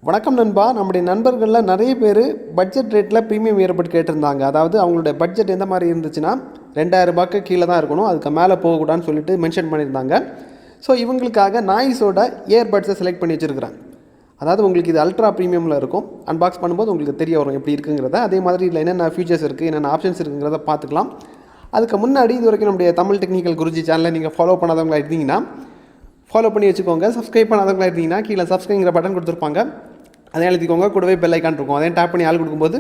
வணக்கம் நண்பா. நம்முடைய நண்பர்களில் நிறைய பேர் பட்ஜெட் ரேட்டில் ப்ரீமியம் இயர்பட் கேட்டிருந்தாங்க. அதாவது அவங்களுடைய பட்ஜெட் எந்த மாதிரி இருந்துச்சுன்னா ₹2000 கீழே தான் இருக்கணும், அதுக்கு மேலே போகக்கூடாதுன்னு சொல்லிட்டு மென்ஷன் பண்ணியிருந்தாங்க. ஸோ இவங்களுக்காக நாய்ஸோட இயர்பட்ஸை செலக்ட் பண்ணி வச்சுருக்கிறேன். அதாவது உங்களுக்கு இது அல்ட்ரா ப்ரீமியமில் இருக்கும். அன்பாக்ஸ் பண்ணும்போது உங்களுக்கு தெரிய வரும் எப்படி இருக்குங்கிறத. அதே மாதிரி இதில் என்னென்ன ஃபீச்சர்ஸ் இருக்குது, என்னென்ன ஆப்ஷன்ஸ் இருக்குங்கிறத பார்த்துக்கலாம். அதுக்கு முன்னாடி இது வரைக்கும் நம்முடைய தமிழ் டெக்னிக்கல் குருஜி சேனலை நீங்கள் ஃபாலோ பண்ணாதவங்களா இருந்தீங்கன்னா ஃபாலோ பண்ணி வச்சுக்கோங்க. சப்ஸ்கிரைப் பண்ணாதவங்களா இருந்தீங்கன்னா கீழே சப்ஸ்கிரைங்கிற பட்டன் கொடுத்துருப்பாங்க, அதை எழுதிக்கோங்க. கூடவே பெல் ஐக்கான் இருக்கும், அதையும் டேப் பண்ணி ஆள் கொடுக்கும்போது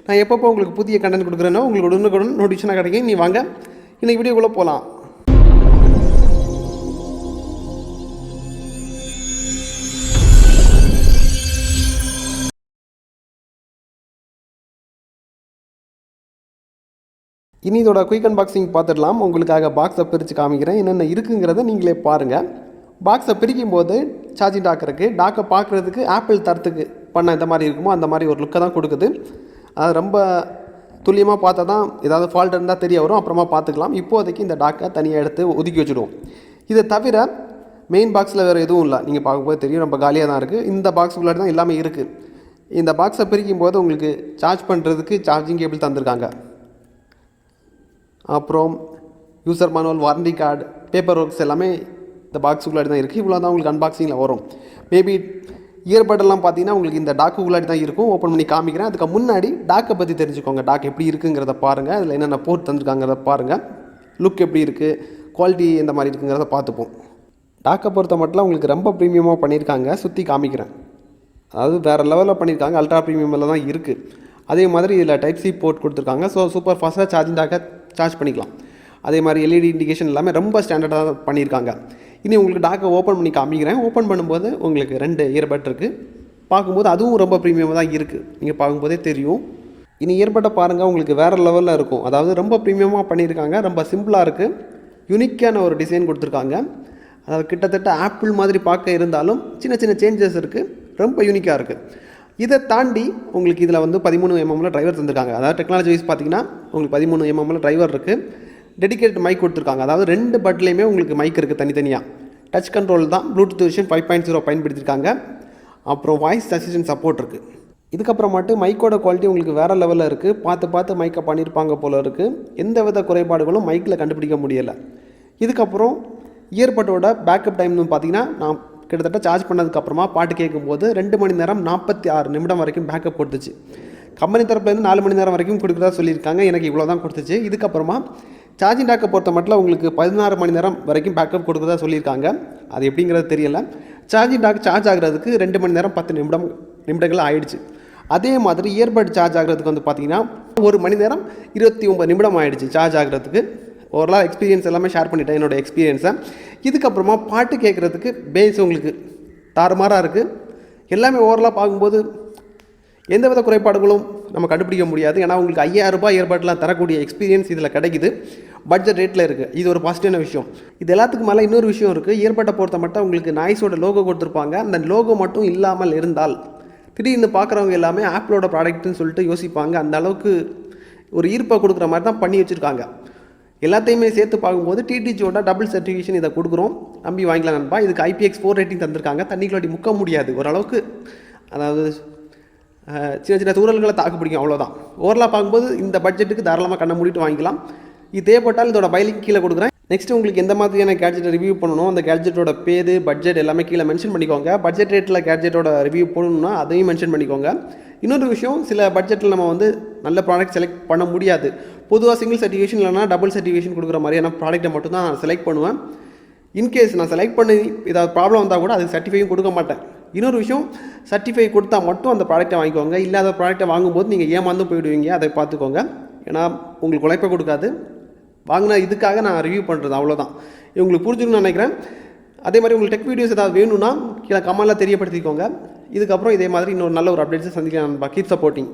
நான் எப்பப்போ உங்களுக்கு புதிய கண்டென்ட் கொடுக்குறேனோ உங்களுக்கு உடனுக்குடன் நோட்டிஃபிகேஷனாக கிடைக்கும். நீ வாங்க இன்றைக்கி வீடியோக்குள்ளே போகலாம். இனி இதோட குயிக் அன்பாக்சிங் பார்த்துடலாம். உங்களுக்காக பாக்ஸை பிரித்து காமிக்கிறேன், என்னென்ன இருக்குங்கிறத நீங்களே பாருங்கள். பாக்ஸை பிரிக்கும் போது சார்ஜிங் டாக் இருக்குது. டாக்கை பார்க்குறதுக்கு ஆப்பிள் தரத்துக்கு பண்ண எந்த மாதிரி இருக்குமோ அந்த மாதிரி ஒரு லுக்கை தான் கொடுக்குது. அது ரொம்ப துல்லியமாக பார்த்தா தான் ஏதாவது ஃபால்ட் இருந்தால் தெரிய வரும், அப்புறமா பார்த்துக்கலாம். இப்போதைக்கு இந்த டாக்கை தனியாக எடுத்து ஒதுக்கி வச்சுடுவோம். இதை தவிர மெயின் பாக்ஸில் வேறு எதுவும் இல்லை. நீங்கள் பார்க்கும்போது தெரியும், ரொம்ப காலியாக தான் இருக்குது. இந்த பாக்ஸுக்குள்ளே தான் எல்லாமே இருக்குது. இந்த பாக்ஸை பிரிக்கும் போது உங்களுக்கு சார்ஜ் பண்ணுறதுக்கு சார்ஜிங் கேபிள் தந்திருக்காங்க. அப்புறம் user manual, warranty card, paper works எல்லாமே இந்த பாக்ஸுக்குள்ளாடி தான் இருக்குது. இவ்வளோ தான் உங்களுக்கு அன்பாக்சிங்கில் வரும். மேபி இயர்பட்டெல்லாம் பார்த்தீங்கன்னா உங்களுக்கு இந்த டாக்குள்ளாடி தான் இருக்கும். ஓப்பன் பண்ணி காமிக்கிறேன். அதுக்கு முன்னாடி டாக்கை பற்றி தெரிஞ்சுக்கோங்க. டாக் எப்படி இருக்குங்கிறத பாருங்கள். அதில் என்னென்ன போர்ட் தந்துருக்காங்கிறத பாருங்கள். லுக் எப்படி இருக்குது, குவாலிட்டி எந்த மாதிரி இருக்குங்கிறத பார்த்துப்போம். டாக்கை பொறுத்த மட்டும் உங்களுக்கு ரொம்ப ப்ரீமியமாக பண்ணியிருக்காங்க. சுற்றி காமிக்கிறேன். அதாவது வேறு லெவலில் பண்ணியிருக்காங்க. அல்ட்ரா ப்ரீமியமில் தான் இருக்குது. அதே மாதிரி இதில் டைப் சி போர்ட் கொடுத்துருக்காங்க. ஸோ சூப்பர் ஃபாஸ்ட்டாக சார்ஜிங் டாக்கை சார்ஜ் பண்ணிக்கலாம். அதே மாதிரி எல்இடி இண்டிகேஷன் எல்லாமே ரொம்ப ஸ்டாண்டர்டாக பண்ணியிருக்காங்க. இனி உங்களுக்கு டாக்கை ஓப்பன் பண்ணி காமிக்கிறேன். ஓப்பன் பண்ணும்போது உங்களுக்கு 2 இயர்பட் இருக்குது. பார்க்கும்போது அதுவும் ரொம்ப ப்ரீமியமாக தான் இருக்குது, நீங்கள் பார்க்கும்போதே தெரியும். இனி இயர்பட்டை பாருங்கள், உங்களுக்கு வேறு லெவலில் இருக்கும். அதாவது ரொம்ப ப்ரீமியமாக பண்ணியிருக்காங்க. ரொம்ப சிம்பிளாக இருக்குது. யூனிக்கான ஒரு டிசைன் கொடுத்துருக்காங்க. அதாவது கிட்டத்தட்ட ஆப்பிள் மாதிரி பார்க்க இருந்தாலும் சின்ன சின்ன சேஞ்சஸ் இருக்குது. ரொம்ப யூனிக்காக இருக்குது. இதை தாண்டி உங்களுக்கு இதில் 13mm டிரைவர் தந்திருக்காங்க. அதாவது டெக்னாலஜி வைஸ் பார்த்தீங்கன்னா உங்களுக்கு 13mm டிரைவர் இருக்குது. டெடிகேட் மைக் கொடுத்துருக்காங்க. அதாவது 2 பட்லேயுமே உங்களுக்கு மைக் இருக்குது தனித்தனியாக. டச் கண்ட்ரோல் தான். ப்ளூடூத் வெர்ஷன் 5.0 பயன்படுத்தியிருக்காங்க. அப்புறம் வாய்ஸ் அசிஸ்டன்ட் சப்போர்ட் இருக்குது. இதுக்கப்புறமாட்டு மைக்கோட குவாலிட்டி உங்களுக்கு வேறு லெவலில் இருக்குது. பார்த்து மைக்கை பண்ணியிருப்பாங்க போல் இருக்குது. எந்த வித குறைபாடுகளும் மைக்கில் கண்டுபிடிக்க முடியலை. இதுக்கப்புறம் இயர்பட்டோட பேக்கப் டைம்னு பார்த்தீங்கன்னா நான் கிட்டத்தட்ட சார்ஜ் பண்ணதுக்கப்புறமா பாட்டு கேட்கும்போது 2 மணி நேரம் 46 நிமிடம் வரைக்கும் பேக்கப் கொடுத்துச்சு. கம்பெனி தரப்புலேருந்து 4 மணி நேரம் வரைக்கும் கொடுக்குறதா சொல்லியிருக்காங்க. எனக்கு இவ்வளோ தான் கொடுத்துச்சு. இதுக்கப்புறமா சார்ஜிங் டாக்கை பொறுத்த மட்டும் உங்களுக்கு 16 மணி நேரம் வரைக்கும் பேக்கப் கொடுக்குறதா சொல்லியிருக்காங்க. அது எப்படிங்கிறது தெரியல. சார்ஜிங் டாக் சார்ஜ் ஆகிறதுக்கு 2 மணி நேரம் 10 நிமிடங்கள் ஆகிடுச்சு. அதே மாதிரி இயர்பட் சார்ஜ் ஆகிறதுக்கு பார்த்தீங்கன்னா 1 மணி நேரம் 29 நிமிடம் ஆகிடுச்சு சார்ஜ் ஆகிறதுக்கு. ஓவரால் எக்ஸ்பீரியன்ஸ் எல்லாமே ஷேர் பண்ணிட்டேன், என்னோடய எக்ஸ்பீரியன்ஸை. இதுக்கப்புறமா பாட்டு கேட்குறதுக்கு பேஸ் உங்களுக்கு தாறுமாறாக இருக்குது. எல்லாமே ஓவராலாக பார்க்கும்போது எந்த வித குறைபாடுகளும் நம்ம கண்டுபிடிக்க முடியாது. ஏன்னா உங்களுக்கு ₹5000 இயர்பட்லாம் தரக்கூடிய எக்ஸ்பீரியன்ஸ் இதில் கிடைக்குது. பட்ஜெட் ரேட்டில் இருக்குது. இது ஒரு பாசிட்டிவான விஷயம். இது எல்லாத்துக்கும் மேலே இன்னொரு விஷயம் இருக்குது. இயர்பட்டை பொறுத்த மட்டும் உங்களுக்கு நாய்ஸோட லோகோ கொடுத்துருப்பாங்க. அந்த லோகோ மட்டும் இல்லாமல் இருந்தால் திடீர்னு பார்க்குறவங்க எல்லாமே ஆப்பிளோட ப்ராடக்ட்னு சொல்லிட்டு யோசிப்பாங்க. அந்த அளவுக்கு ஒரு ஈர்ப்பை கொடுக்குற மாதிரி தான் பண்ணி வச்சுருக்காங்க. எல்லாத்தையுமே சேர்த்து பார்க்கும்போது டிடிஜியோட டபுள் சர்டிஃபிகேஷன் இதை கொடுக்குறோம். நம்பி வாங்கிக்கலாம் நண்பா. இதுக்கு IPX4 ரேட்டிங் தந்திருக்காங்க. தண்ணிக்குள்ளாடி முக்க முடியாது ஓரளவுக்கு. அதாவது சின்ன சின்ன தூரல்களை தாக்கு பிடிக்கும், அவ்வளோதான். ஓவரலாக பார்க்கும்போது இந்த பட்ஜெட்டுக்கு தாராளமாக கண்ணை மூடிட்டு வாங்கிக்கலாம். இது தேவைப்பட்டால் இதோட பைலிங் கீழே கொடுக்குறேன். நெக்ஸ்ட்டு உங்களுக்கு எந்த மாதிரியான கேட்ஜெட்டை ரிவ்யூ பண்ணணும், அந்த கேட்ஜெட்டோட பேர், பட்ஜெட் எல்லாமே கீழே மென்ஷன் பண்ணிக்கோங்க. பட்ஜெட் ரேட்டில் கேட்ஜெட்டோட ரிவ்யூ போடணும்னா அதையும் மென்ஷன் பண்ணிக்கோங்க. இன்னொரு விஷயம், சில பட்ஜெட்டில் நம்ம நல்ல ப்ராடக்ட் செலக்ட் பண்ண முடியாது. பொதுவாக சிங்கிள் சர்டிஃபிகேஷன் இல்லைனா டபுள் சர்டிஃபிகேஷன் கொடுக்குற மாதிரியான ப்ராடக்ட்டை மட்டும் தான் நான் செலக்ட் பண்ணுவேன். இன்கேஸ் நான் செலக்ட் பண்ணி ஏதாவது ப்ராப்ளம் வந்தால் கூட அதுக்கு சர்டிஃபையும் கொடுக்க மாட்டேன். இன்னொரு விஷயம், சர்டிஃபை கொடுத்தா மட்டும் அந்த ப்ராடக்ட்டை வாங்கிக்கோங்க. இல்லாத ப்ராடக்ட்டை வாங்கும்போது நீங்கள் ஏமாந்து போயிடுவீங்க. அதை பார்த்துக்கோங்க. ஏன்னா உங்களுக்கு உழைப்பை கொடுக்காது. வாங்கினா இதுக்காக நான் ரிவ்யூ பண்ணுறது, அவ்வளோதான். உங்களுக்கு புரிஞ்சுக்கணும்னு நினைக்கிறேன். அதே மாதிரி உங்களுக்கு டெக் வீடியோஸ் ஏதாவது வேணும்னா கீழே கமெண்ட்டில் தெரியப்படுத்திக்கோங்க. இதுக்கப்புறம் இதே மாதிரி இன்னொரு நல்ல ஒரு அப்டேட்ஸை சந்திக்கலாம். Keep supporting.